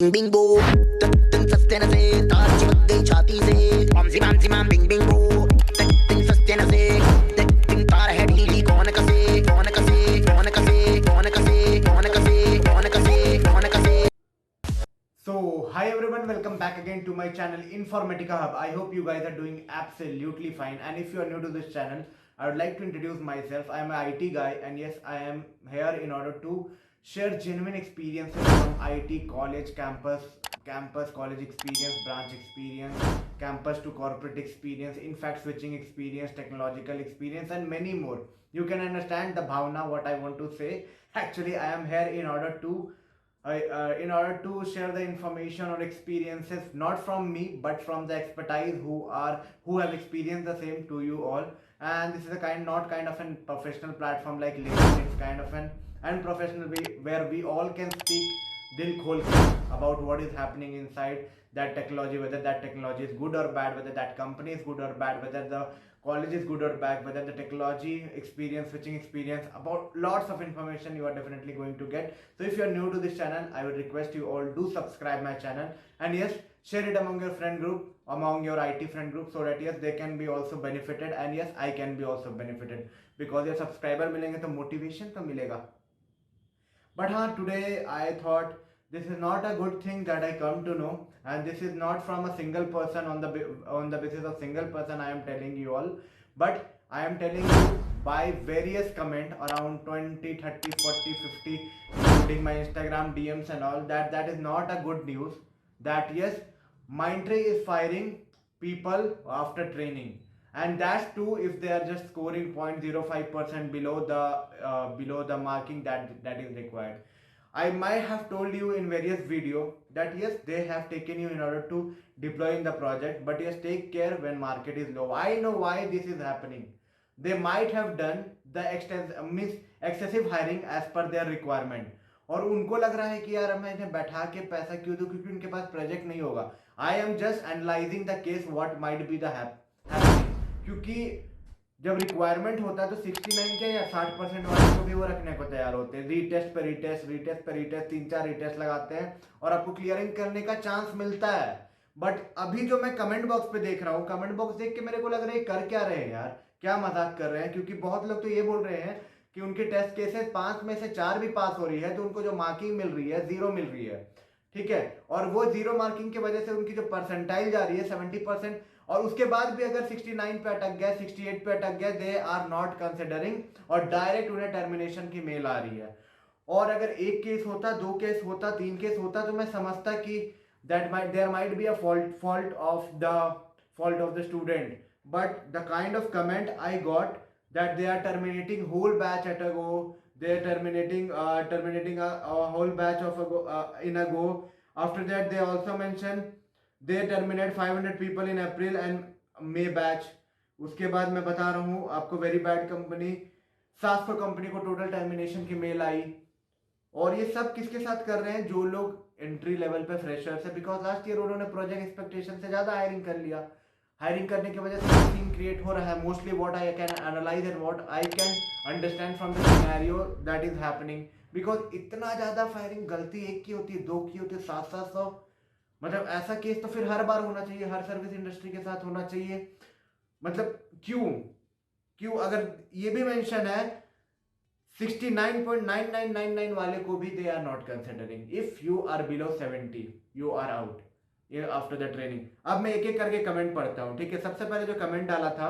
Bing Bing बो तन सस्ते न से तार चिपक गई छाती से माम जिमाम बिंग बिंग बो तन सस्ते न से तन तार है ढीली कौन कसे कौन कसे कौन कसे कौन कसे कौन कसे कौन कसे कौन कसे. So, hi everyone, welcome back again to my channel Informatica Hub. I hope you guys are doing absolutely fine. And if you are new to this channel, I would like to introduce myself. I am an IT guy, and yes, I am here in order to share genuine experiences from IT college campus college experience, branch experience, campus to corporate experience, in fact switching experience, technological experience, and many more. You can understand the bhavna what I want to say. Actually, I am here in order to share the information or experiences not from me but from the expertise who have experienced the same to you all. And this is a not kind of a professional platform like LinkedIn. It's kind of an unprofessional way where we all can speak dil khol ke about what is happening inside that technology, whether that technology is good or bad, whether that company is good or bad, whether the college is good or bad, whether the technology experience, switching experience, about lots of information you are definitely going to get. So if you are new to this channel, I would request you all do subscribe my channel, and yes, share it among your friend group, among your IT friend group, so that yes, they can be also benefited, and yes, I can be also benefited, because your subscriber milenge to motivation to milega. But today I thought this is not a good thing that I come to know, and this is not from a single person on the basis of single person I am telling you all, but I am telling you by various comment around 20, 30, 40, 50, including my Instagram DMs and all that is not a good news. That yes, Mindtree is firing people after training, and that's too if they are just scoring 0.05% below the marking that is required. I might have told you in various video that yes, they have taken you in order to deploy in the project, but yes, take care when market is low. I know why this is happening. They might have done the excessive hiring as per their requirement, और उनको लग रहा है कि यार मैं इन्हें बैठा के पैसा क्यों दूं, क्योंकि उनके पास प्रोजेक्ट नहीं होगा. I am just analysing the case what might be the happening, क्योंकि जब रिक्वायरमेंट होता है तो 69 के या 60% वाले को भी वो रखने को तैयार होते हैं. रीटेस्ट पे रीटेस्ट, रीटेस्ट पे रीटेस्ट, 3-4 रीटेस्ट लगाते हैं और आपको क्लियरिंग करने का चांस मिलता है. बट अभी जो मैं कमेंट बॉक्स पे देख रहा हूँ, कमेंट बॉक्स देख के मेरे को लग रहा है कर क्या रहे हैं यार, क्या मजाक कर रहे हैं. क्योंकि बहुत लोग तो ये बोल रहे हैं कि उनके टेस्ट केसेस 5 में से 4 भी पास हो रही है, तो उनको जो मार्किंग मिल रही है 0 मिल रही है. ठीक है, और वो 0 मार्किंग की वजह से उनकी जो परसेंटाइल जा रही है 70%, और उसके बाद भी अगर 69 पे अटक गया, 68 पे अटक गया, दे आर नॉट कंसिडरिंग, और डायरेक्ट उन्हें टर्मिनेशन की मेल आ रही है. और अगर एक केस होता, 2 केस होता, 3 केस होता, तो मैं समझता कि there might be a fault of the student. But the kind of comment I got, that they are terminating whole batch at a go, they are terminating a whole batch of in a go. After that they also mention they terminate 500 people in April and May batch. उसके बाद मैं बता रहा हूँ आपको, very bad company, 700 company को total termination की mail आई. और ये सब किसके साथ कर रहे हैं? जो लोग एंट्री लेवल पे फ्रेशर्स है, बिकॉज लास्ट ईयर उन्होंने प्रोजेक्ट एक्सपेक्टेशन से ज्यादा हायरिंग कर लिया. हायरिंग करने की वजह से सीन क्रिएट हो रहा है. Mostly what I can analyse and what I can understand from the scenario that is happening, because इतना ज्यादा फायरिंग गलती एक की होती है, 2 की होती है, 700, मतलब ऐसा केस तो फिर हर बार होना चाहिए, हर सर्विस इंडस्ट्री के साथ होना चाहिए. मतलब क्यों क्यों अगर ये भी मेंशन है 69.9999 वाले को भी they are not considering. If you are below 70 you are out after the training. अब मैं एक एक करके कमेंट पढ़ता हूँ. ठीक है, सबसे पहले जो कमेंट डाला था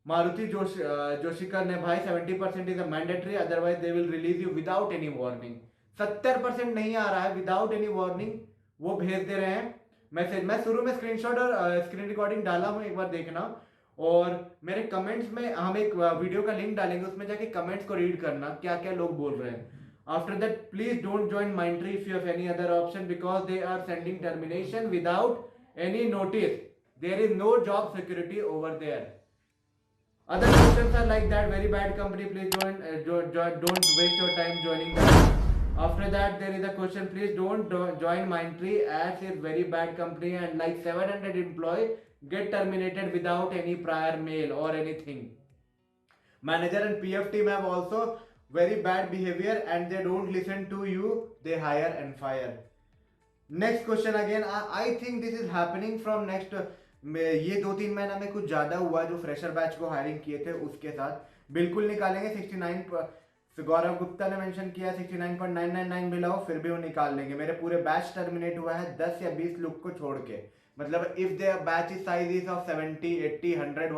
मारुति जोशीकर ने, भाई 70% is a mandatory, otherwise they will release you without any warning. 70% नहीं आ रहा है विदाउट एनी वार्निंग, वो भेज दे रहे हैं मैसेज. मैं शुरू में स्क्रीनशॉट और स्क्रीन रिकॉर्डिंग डाला हूँ, एक बार देखना. और मेरे कमेंट्स में हम एक वीडियो का लिंक डालेंगे, उसमें जाके कमेंट्स को रीड करना क्या क्या लोग बोल रहे हैं. After that please don't join Mindtree if you have any other option, because they are sending termination without any notice. There is no job security over there. Other questions are like that, very bad company, please don't waste your time joining that. After that there is a question, please don't join Mindtree as it's very bad company, and like 700 employees get terminated without any prior mail or anything. Manager and PF team have also very bad behavior, and they don't listen to you, they hire and fire. Next question again, I think this is happening from next, ये 2-3 महीना में कुछ ज्यादा हुआ जो fresher batch को hiring किए थे उसके साथ बिल्कुल निकालेंगे। 69 गौरव गुप्ता ने मेंशन किया 69.999 भी लाओ फिर भी वो निकाल लेंगे। मेरे पूरे बैच टर्मिनेट हुआ है 10 या 20 लोग को छोड़ के, मतलब if the batch size is of 70 80 100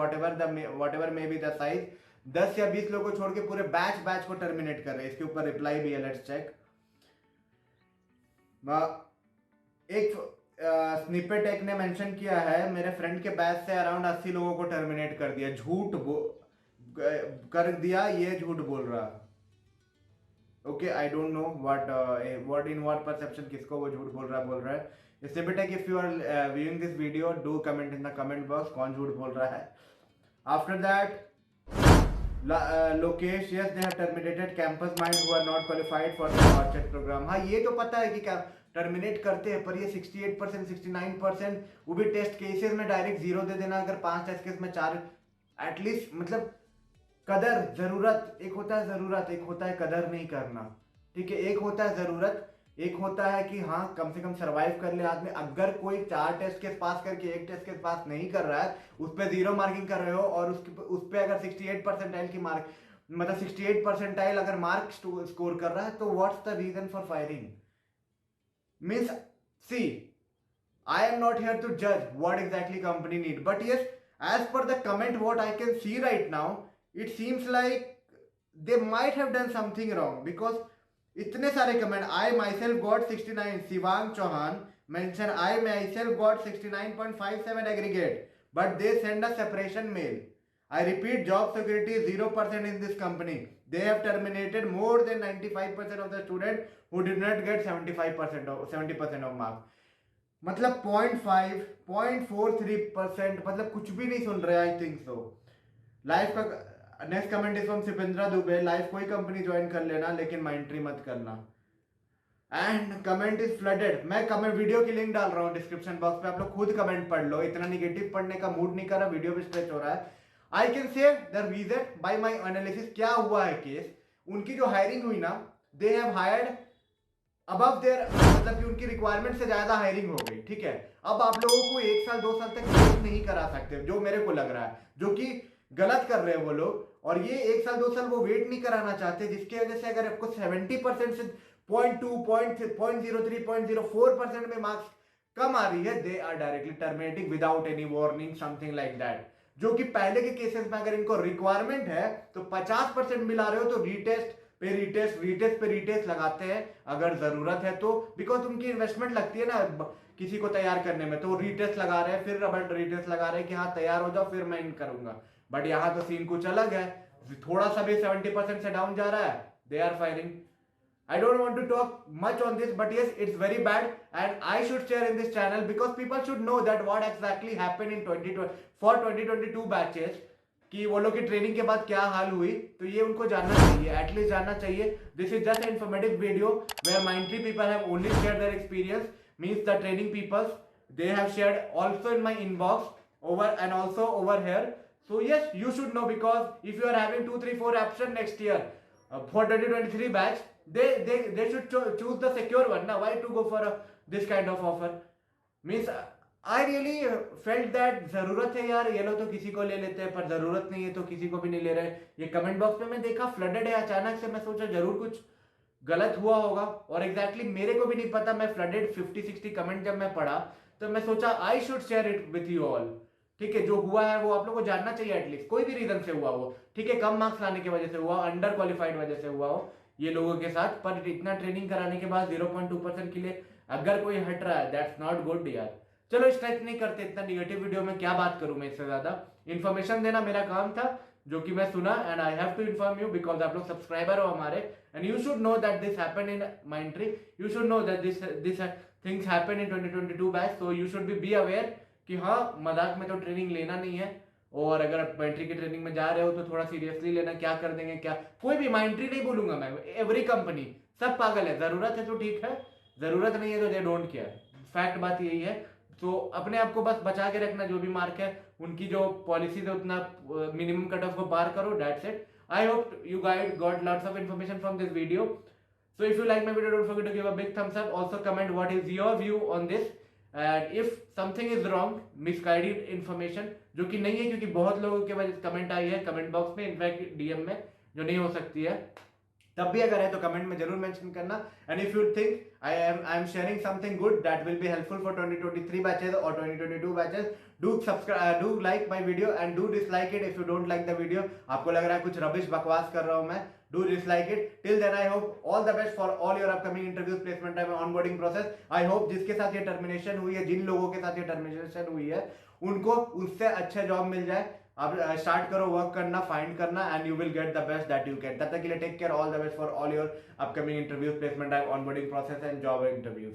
whatever may be the size, 10 या 20 लोग को छोड़ के पूरे बैच को टर्मिनेट कर रहे हैं। इसके ऊपर रिप्लाई भी है, लेट्स चेक। एक स्निपेट एक ने मेंशन किया है मेरे फ्रेंड के बैच से अराउंड 80 लोगों को टर्मिनेट कर दिया, कर दिया, ये झूठ बोल रहा। Okay, I don't know what in what perception किसको वो झूठ बोल रहा है। स्निपेट है, if you are viewing this video do comment in the comment box कौन झूठ बोल रहा है। After that Lokesh, yes they have terminated campus mind who are not qualified for the Orchard program. हाँ ये तो पता है कि क्या टर्मिनेट करते हैं, पर ये 68% 69% वो भी टेस्ट केसेस में डायरेक्ट 0 दे देना। अगर 5 टेस्ट केस में 4 एटलीस्ट, मतलब कदर जरूरत, एक होता है जरूरत, एक होता है कदर नहीं करना, ठीक है। एक होता है जरूरत, एक होता है कि हाँ कम से कम सरवाइव कर ले आदमी। अगर कोई 4 टेस्ट केस पास करके 1 टेस्ट केस पास नहीं कर रहा है, उस पर 0 मार्किंग कर रहे हो और उस पर अगर 68 परसेंटाइल की मार्क, मतलब 68 परसेंटाइल अगर मार्क स्कोर कर रहा है, तो what's the reason for firing? Means, see, I am not here to judge what exactly company need, but yes, as per the comment what I can see right now, it seems like they might have done something wrong because इतने सारे comment, I myself got 69, Shivang Chauhan mention I myself got 69.57 aggregate, but they send a separation mail. I repeat, job security is 0% in this company. They have terminated more than 95% of the students who did not get 70% of marks. मतलब 0.5 0.43%, मतलब कुछ भी नहीं सुन रहे। I think so. Life का next comment is from Sipendra Dubey, life कोई company join कर लेना लेकिन माइंट्री मत करना। And comment is flooded. मैं कमेंट वीडियो की लिंक डाल रहा हूँ डिस्क्रिप्शन बॉक्स पे, आप लोग खुद कमेंट पढ़ लो। इतना निगेटिव पढ़ने का मूड नहीं कर रहा, वीडियो भी स्ट्रेच हो रहा है। I can say the reason by my analysis. क्या हुआ है केस, उनकी जो हायरिंग हुई ना, they have hired above their, मतलब कि उनकी रिक्वायरमेंट से ज्यादा हायरिंग हो गई, ठीक है। अब आप लोगों को 1 साल 2 साल तक वेट नहीं करा सकते, जो मेरे को लग रहा है, जो कि गलत कर रहे हैं वो लोग। और ये 1 साल 2 साल वो वेट नहीं कराना चाहते, जिसकी वजह से अगर आपको 70% से 0.2 0.03 0.04% में मार्क्स कम आ रही है, they are directly terminating without any warning, something like that. जो कि पहले के केसेस में अगर इनको रिक्वायरमेंट है तो 50% मिला रहे हो तो रीटेस्ट पे रीटेस्ट लगाते हैं अगर जरूरत है तो, बिकॉज उनकी इन्वेस्टमेंट लगती है ना किसी को तैयार करने में, तो रीटेस्ट लगा रहे हैं, फिर रबर रीटेस्ट लगा रहे हैं कि हाँ तैयार हो जाओ फिर मैं इन करूंगा। बट यहाँ तो सीन कुछ अलग है, थोड़ा सा भी 70% से डाउन जा रहा है, they are firing. I don't want to talk much on this, but yes, it's very bad and I should share in this channel because people should know that what exactly happened in 2022 batches, कि वो लोग की training के बाद क्या हाल हुई, तो ये उनको जानना चाहिए, एटलीस्ट जानना चाहिए। This is just informative video where Mindtree people have only shared their experience, means the training people they have shared also in my inbox over and also over here. So yes, you should know, because if you are having 2 3 4 absent next year for 2023 batch, they should choose the secure one. Now why to go for this kind of offer? Means I really felt that जरूरत है यार, ये लोग तो किसी को ले लेते हैं, पर जरूरत नहीं है तो किसी को भी नहीं ले रहे। ये कमेंट बॉक्स में मैं देखा फ्लडेड है अचानक से, मैं सोचा जरूर कुछ गलत हुआ होगा, और एग्जैक्टली मेरे को भी नहीं पता। मैं फ्लडेड 50-60 कमेंट जब मैं पढ़ा तो मैं सोचा I should share it with you all, ठीक है। जो हुआ है वो आप लोग को जानना चाहिए, एटलीस्ट कोई भी रीजन से हुआ हो, ठीक है। कम मार्क्स लाने की वजह से हुआ, अंडर क्वालिफाइड वजह से हुआ हो ये लोगों के साथ, पर इतना ट्रेनिंग कराने के बाद 0.2% के लिए अगर कोई हट रहा है, दैट्स नॉट गुड यार। चलो स्ट्रेच नहीं करते, इतना निगेटिव वीडियो में क्या बात करूं मैं, इससे ज्यादा इन्फॉर्मेशन देना मेरा काम था, जो कि मैं सुना, and I have to inform you because आप लोग सब्सक्राइबर हो हमारे, and you should know that this happened in Mindtree, you should know that this things happened in 2022 batch, so you should be aware कि हाँ मजाक में तो training लेना नहीं है, और अगर आप Mindtree की ट्रेनिंग में जा रहे हो तो थोड़ा सीरियसली लेना। क्या कर देंगे क्या, कोई भी Mindtree नहीं बोलूंगा मैं, एवरी कंपनी सब पागल है। जरूरत है तो ठीक है, जरूरत नहीं है तो दे डोंट केयर, फैक्ट बात यही है। तो अपने आप को बस बचा के रखना, जो भी मार्क है उनकी जो पॉलिसीज है उतना मिनिमम कट ऑफ को पार करो, that's it. I hope you guide got lots of information from this video. So if you like my video, don't forget to give a big thumbs up. Also comment what is your view on this, and if something is wrong, misguided information जो कि नहीं है, क्योंकि बहुत लोगों के वजह comment आई है कमेंट बॉक्स में, इनफैक्ट डीएम में, जो नहीं हो सकती है, तब भी अगर है तो कमेंट में जरूर मेंशन करना. And if you think I am sharing something good that will be helpful for 2023 batches और 2022 batches, do subscribe, do like my video and do dislike it if you don't like the video. आपको लग रहा है कुछ rubbish बकवास कर रहा हूं मैं, do dislike it. Till then I hope all the best for all your upcoming interviews, placement time, onboarding process. I hope जिसके साथ ये टर्मिनेशन हुई है, जिन लोगों के साथ ये टर्मिनेशन हुई है, उनको उससे अच्छा जॉब मिल जाए. आप स्टार्ट करो वर्क करना, फाइंड करना, and you will get the best that you can. तब तक के लिए take care, all the best for all your upcoming interviews, placement time, onboarding process and job interviews.